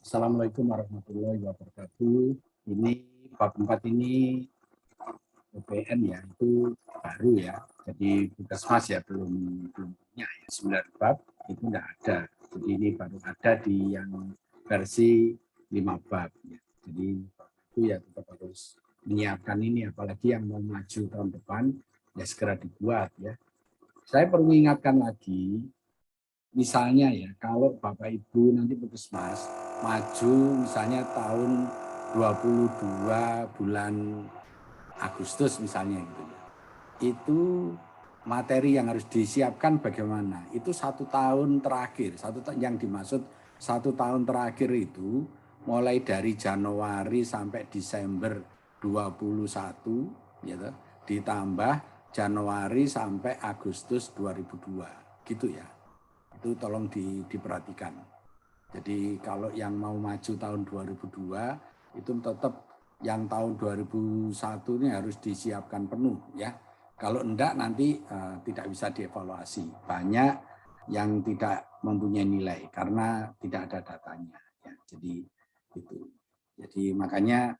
Assalamualaikum warahmatullahi wabarakatuh. Ini bab 4 ini UPN ya, itu baru ya. Jadi Puskesmas ya belum punya ya. 9 bab itu enggak ada. Jadi ini baru ada di yang versi 5 bab ya. Jadi itu ya tetap harus menyiapkan ini, apalagi yang mau maju tahun depan ya segera dibuat ya. Saya perlu ingatkan lagi, misalnya ya, kalau Bapak Ibu nanti Puskesmas maju misalnya tahun 22 bulan Agustus misalnya gitu ya. Itu materi yang harus disiapkan bagaimana? Itu 1 tahun terakhir, yang dimaksud 1 tahun terakhir itu mulai dari Januari sampai Desember 21 gitu, ditambah Januari sampai Agustus 2002 gitu ya. Itu tolong diperhatikan. Jadi kalau yang mau maju tahun 2002 itu tetap yang tahun 2001 ini harus disiapkan penuh ya. Kalau enggak nanti tidak bisa dievaluasi. Banyak yang tidak mempunyai nilai karena tidak ada datanya ya. Jadi itu. Jadi makanya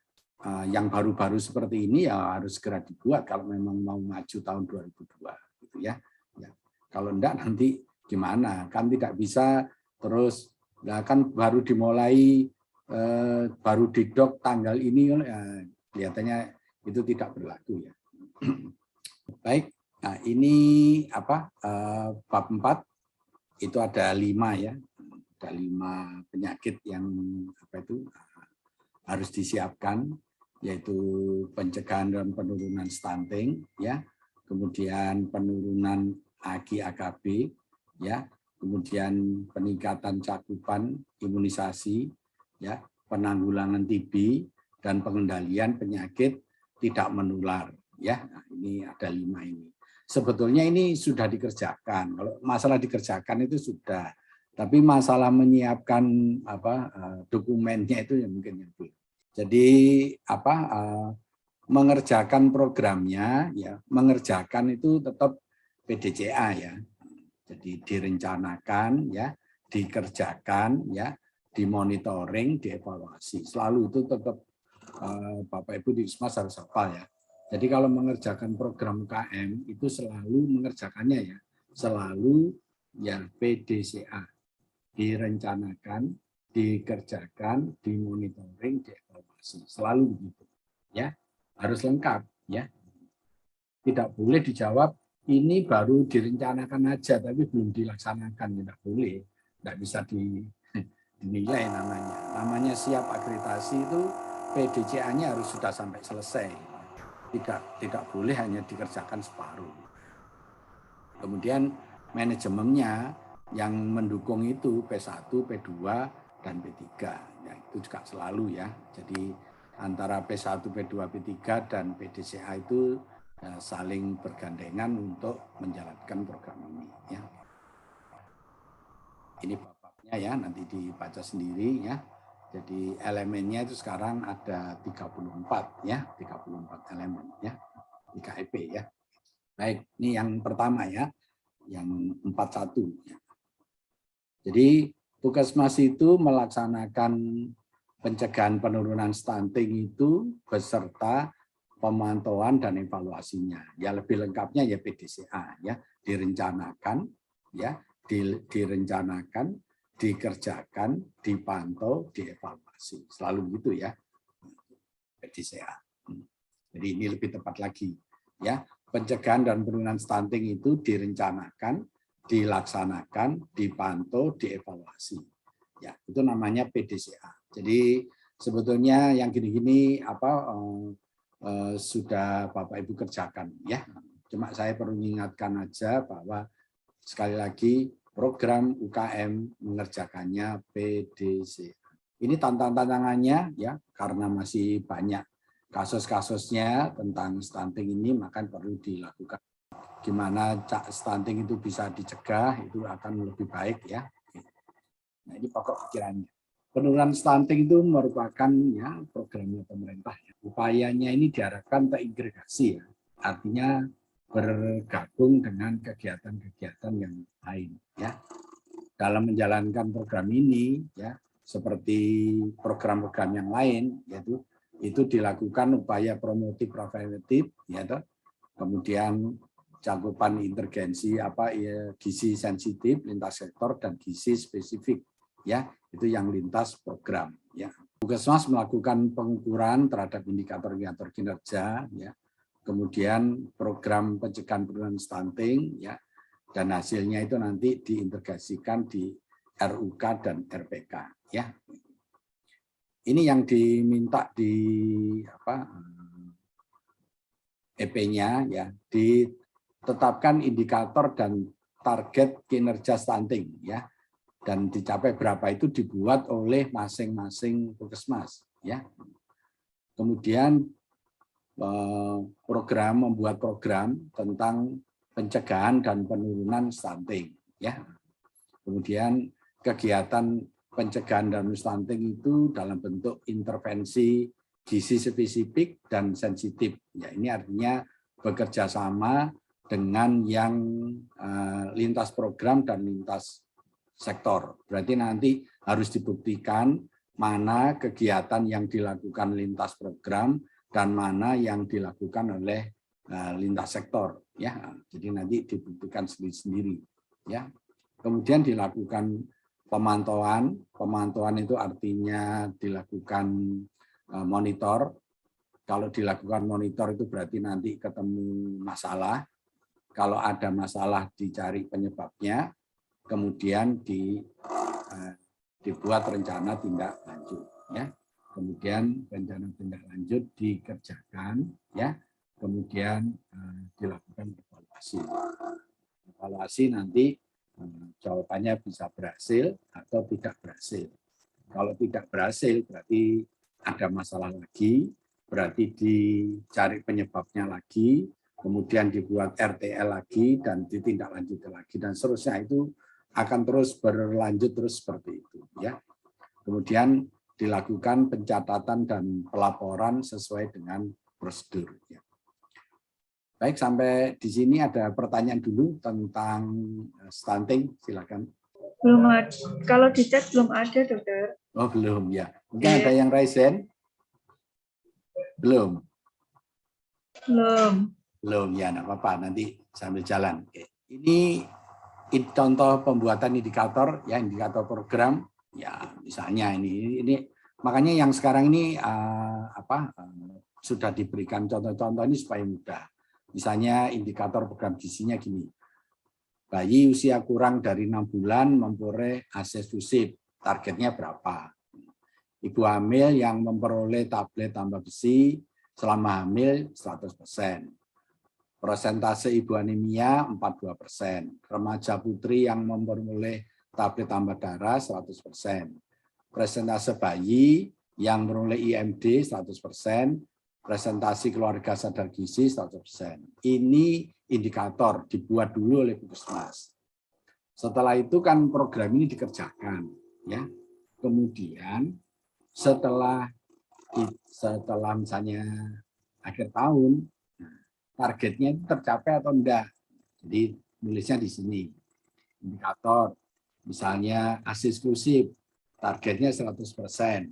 yang baru-baru seperti ini ya harus segera dibuat kalau memang mau maju tahun 2002 gitu ya. Ya. Kalau enggak nanti gimana? Kan tidak bisa terus nah kan baru dimulai baru didok tanggal ini kelihatannya itu tidak berlaku ya. Baik, nah ini apa bab 4 itu ada 5 ya. Ada 5 penyakit yang apa itu harus disiapkan, yaitu pencegahan dan penurunan stunting ya, kemudian penurunan AGI-AKB ya, kemudian peningkatan cakupan imunisasi ya, penanggulangan TB dan pengendalian penyakit tidak menular ya. Nah, ini ada 5 ini. Sebetulnya ini sudah dikerjakan. Kalau masalah dikerjakan itu sudah, tapi masalah menyiapkan apa dokumennya itu yang mungkin yang belum. Jadi apa mengerjakan programnya ya, mengerjakan itu tetap PDCA ya. Jadi direncanakan ya, dikerjakan ya, dimonitoring, dievaluasi. Selalu itu tetap Bapak Ibu di Puskesmas harus hafal ya. Jadi kalau mengerjakan program UKM itu selalu mengerjakannya ya, selalu ya PDCA, direncanakan, dikerjakan, dimonitoring, dievaluasi. Selalu begitu ya. Harus lengkap ya. Tidak boleh dijawab ini baru direncanakan aja tapi belum dilaksanakan, tidak boleh. Tidak bisa dinilai namanya. Namanya siap akreditasi itu PDCA-nya harus sudah sampai selesai. Tidak boleh hanya dikerjakan separuh. Kemudian manajemennya yang mendukung itu P1, P2, dan P3. Ya, itu juga selalu ya. Jadi antara P1, P2, P3, dan PDCA itu saling bergandengan untuk menjalankan program ini. Ya. Ini bab-babnya ya, nanti dibaca sendiri ya. Jadi elemennya itu sekarang ada 34 ya, 34 elemen ya di KIP ya. Baik, ini yang pertama ya, yang 41 ya. Jadi Puskesmas itu melaksanakan pencegahan penurunan stunting itu beserta pemantauan dan evaluasinya. Ya lebih lengkapnya ya PDCA ya, direncanakan ya, direncanakan, dikerjakan, dipantau, dievaluasi. Selalu gitu ya. PDCA. Jadi ini lebih tepat lagi ya. Pencegahan dan penurunan stunting itu direncanakan, dilaksanakan, dipantau, dievaluasi. Ya, itu namanya PDCA. Jadi sebetulnya yang gini-gini apa sudah Bapak Ibu kerjakan ya. Cuma saya perlu mengingatkan aja bahwa sekali lagi program UKM mengerjakannya PDCA. Ini tantangannya ya, karena masih banyak kasus-kasusnya tentang stunting ini, maka perlu dilakukan. Gimana stunting itu bisa dicegah, itu akan lebih baik ya. Nah ini pokok pikirannya. Penurunan stunting itu merupakan ya programnya pemerintah. Ya. Upayanya ini diharapkan terintegrasi ya, artinya bergabung dengan kegiatan-kegiatan yang lain ya. Dalam menjalankan program ini ya, seperti program-program yang lain, yaitu itu dilakukan upaya promotif preventif, yaitu kemudian cakupan intergensi gizi sensitif lintas sektor dan gizi spesifik, ya itu yang lintas program. Ya. Puskesmas melakukan pengukuran terhadap indikator-indikator kinerja, ya. Kemudian program pencegahan penurunan stunting, ya, dan hasilnya itu nanti diintegrasikan di RUK dan RPK, ya. Ini yang diminta di EP-nya, ya, ditetapkan indikator dan target kinerja stunting, ya, dan dicapai berapa itu dibuat oleh masing-masing puskesmas, ya. Kemudian membuat program tentang pencegahan dan penurunan stunting, ya. Kemudian kegiatan pencegahan dan stunting itu dalam bentuk intervensi gizi spesifik dan sensitif. Ya, ini artinya bekerja sama dengan yang lintas program dan lintas sektor. Berarti nanti harus dibuktikan mana kegiatan yang dilakukan lintas program dan mana yang dilakukan oleh lintas sektor, ya. Jadi nanti dibuktikan sendiri-sendiri, ya. Kemudian dilakukan pemantauan itu artinya dilakukan monitor. Kalau dilakukan monitor itu berarti nanti ketemu masalah. Kalau ada masalah dicari penyebabnya, kemudian dibuat rencana tindak lanjut, ya. Kemudian rencana tindak lanjut dikerjakan, ya. Kemudian dilakukan evaluasi. Evaluasi nanti jawabannya bisa berhasil atau tidak berhasil. Kalau tidak berhasil berarti ada masalah lagi, berarti dicari penyebabnya lagi, kemudian dibuat RTL lagi dan ditindaklanjuti lagi dan seterusnya. Itu akan terus berlanjut terus seperti itu, ya. Kemudian dilakukan pencatatan dan pelaporan sesuai dengan prosedur, ya. Baik, sampai di sini ada pertanyaan dulu tentang stunting, silakan. Belum ada. Kalau di chat belum ada, dokter. Oh, belum, ya. Mungkin ada yang raise hand? Belum. Belum, ya, enggak apa-apa, nanti sambil jalan. Oke. Ini contoh pembuatan indikator, ya, indikator program, ya, misalnya ini makanya yang sekarang ini sudah diberikan contoh-contoh ini supaya mudah. Misalnya indikator program gizinya gini. Bayi usia kurang dari 6 bulan memperoleh ASI eksklusif, targetnya berapa? Ibu hamil yang memperoleh tablet tambah besi selama hamil 100%. Persentase ibu anemia 42%. Remaja putri yang memperoleh tablet tambah darah 100%. Persentase bayi yang memperoleh IMD 100%. Presentasi keluarga sadar gizi 100%. Ini indikator dibuat dulu oleh puskesmas. Setelah itu kan program ini dikerjakan, ya. Kemudian setelah misalnya akhir tahun, targetnya itu tercapai atau enggak. Jadi nulisnya di sini. Indikator misalnya ASI eksklusif, targetnya 100%.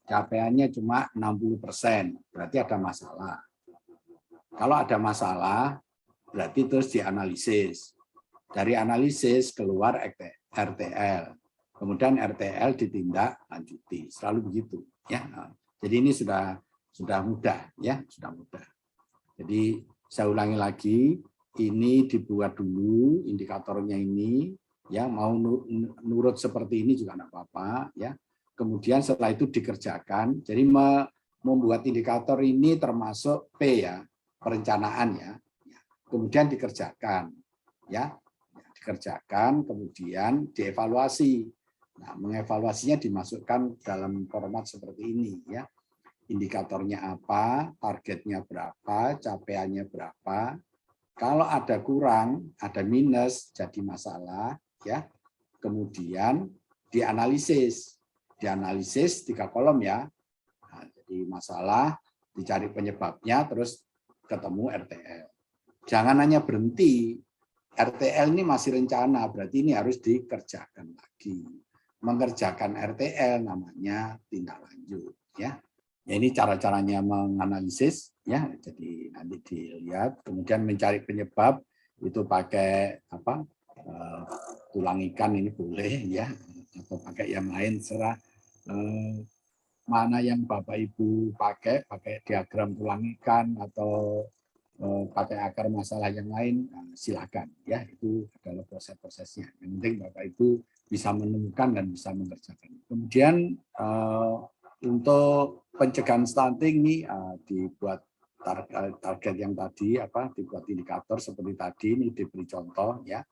Capaiannya cuma 60%, berarti ada masalah. Kalau ada masalah, berarti terus dianalisis. Dari analisis keluar RTL. Kemudian RTL ditindak lanjuti. Selalu begitu, ya. Jadi ini sudah mudah, ya, sudah mudah. Jadi saya ulangi lagi, ini dibuat dulu indikatornya ini, ya, mau nurut seperti ini juga enggak apa-apa, ya. Kemudian setelah itu dikerjakan. Jadi membuat indikator ini termasuk P, ya, perencanaan, ya. Kemudian dikerjakan, ya, dikerjakan, kemudian dievaluasi. Nah, mengevaluasinya dimasukkan dalam format seperti ini, ya. Indikatornya apa, targetnya berapa, capaiannya berapa. Kalau ada kurang, ada minus, jadi masalah, ya. Kemudian dianalisis 3 kolom, ya. Nah, jadi masalah, dicari penyebabnya, terus ketemu RTL. Jangan hanya berhenti. RTL ini masih rencana, berarti ini harus dikerjakan lagi. mengerjakan RTL namanya tindak lanjut ya. Ya ini cara-caranya menganalisis ya. Jadi nanti dilihat, kemudian mencari penyebab itu pakai apa? Tulang ikan ini boleh ya, atau pakai yang lain serah mana yang Bapak Ibu pakai diagram tulang ikan atau pakai akar masalah yang lain, silakan ya, itu adalah proses-prosesnya. Yang penting Bapak Ibu bisa menemukan dan bisa mengerjakan. Kemudian untuk pencegahan stunting ini dibuat target yang tadi dibuat indikator seperti tadi ini diberi contoh ya.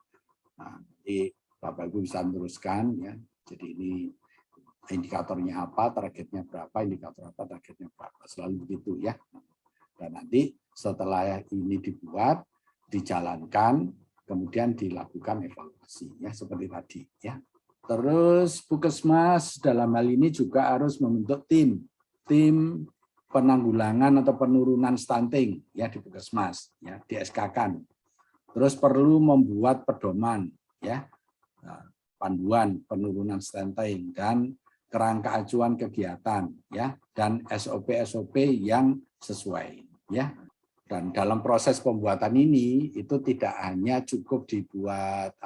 Nah, jadi Bapak Ibu bisa meneruskan ya. Jadi ini indikatornya apa, targetnya berapa, indikator apa, targetnya berapa, selalu begitu ya. Dan nanti setelah ini dibuat, dijalankan, kemudian dilakukan evaluasi ya seperti tadi ya. Terus Puskesmas dalam hal ini juga harus membentuk tim penanggulangan atau penurunan stunting ya di Puskesmas ya, di SK-kan. Terus perlu membuat pedoman ya, panduan penurunan stunting dan kerangka acuan kegiatan ya, dan SOP yang sesuai ya. Dan dalam proses pembuatan ini itu tidak hanya cukup dibuat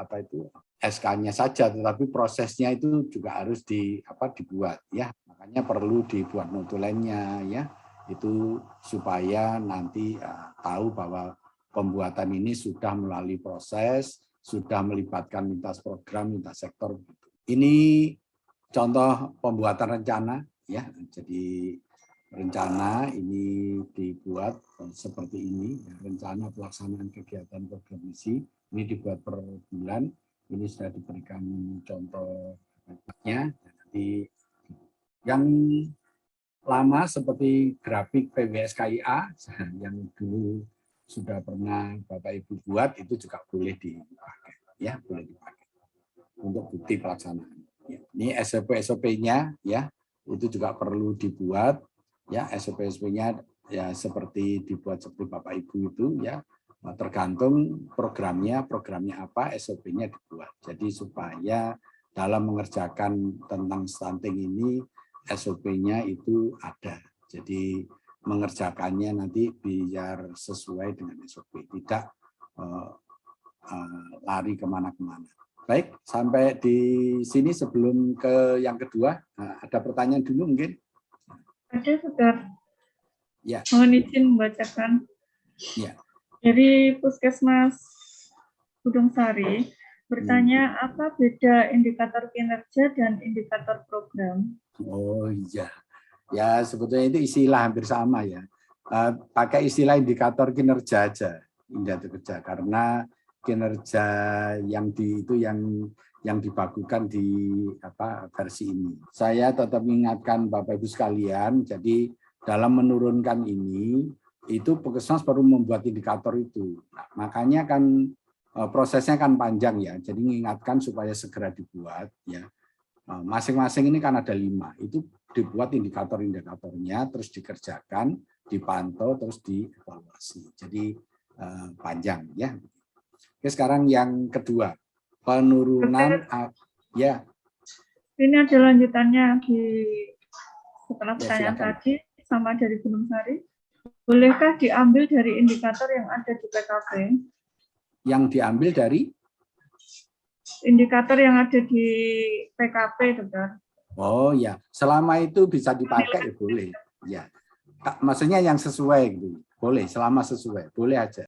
SK-nya saja, tetapi prosesnya itu juga harus dibuat ya. Makanya perlu dibuat notulennya ya, itu supaya nanti tahu bahwa pembuatan ini sudah melalui proses, sudah melibatkan lintas program, lintas sektor. Ini contoh pembuatan rencana ya. Jadi rencana ini dibuat seperti ini, rencana pelaksanaan kegiatan program misi ini dibuat per bulan. Ini sudah diberikan contohnya. Nanti yang lama seperti grafik PWSKIA yang dulu sudah pernah Bapak Ibu buat, itu juga boleh dipakai ya, boleh dipakai untuk bukti pelaksanaan. Ini SOP-nya ya, itu juga perlu dibuat ya, SOP-nya ya seperti dibuat seperti Bapak Ibu itu ya, tergantung programnya apa, SOP-nya dibuat. Jadi supaya dalam mengerjakan tentang stunting ini SOP-nya itu ada. Jadi mengerjakannya nanti biar sesuai dengan SOP, tidak lari kemana-kemana. Baik, sampai di sini sebelum ke yang kedua, ada pertanyaan dulu mungkin? Ada, Dokter. Ya. Mohon izin membacakan. Ya. Dari Puskesmas Gunung Sari, bertanya apa beda indikator kinerja dan indikator program? Oh iya, ya sebetulnya itu istilah hampir sama ya. Pakai istilah indikator kinerja aja, indikator kerja, karena kinerja yang dibagukan di versi ini. Saya tetap mengingatkan Bapak Ibu sekalian, jadi dalam menurunkan ini itu Puskesmas perlu membuat indikator itu. Nah, makanya kan prosesnya kan panjang ya. Jadi mengingatkan supaya segera dibuat ya. Masing-masing ini kan ada 5. Itu dibuat indikator-indikatornya, terus dikerjakan, dipantau, terus dievaluasi. Jadi panjang ya. Oke, sekarang yang kedua, penurunan ya. Ini ada lanjutannya setelah pertanyaan silakan. tadi sama dari Gunung Sari. Bolehkah diambil dari indikator yang ada di PKP? Yang diambil dari indikator yang ada di PKP, Dokter. Oh ya, selama itu bisa dipakai ya boleh. Ya, maksudnya yang sesuai gitu. Boleh, selama sesuai, boleh aja.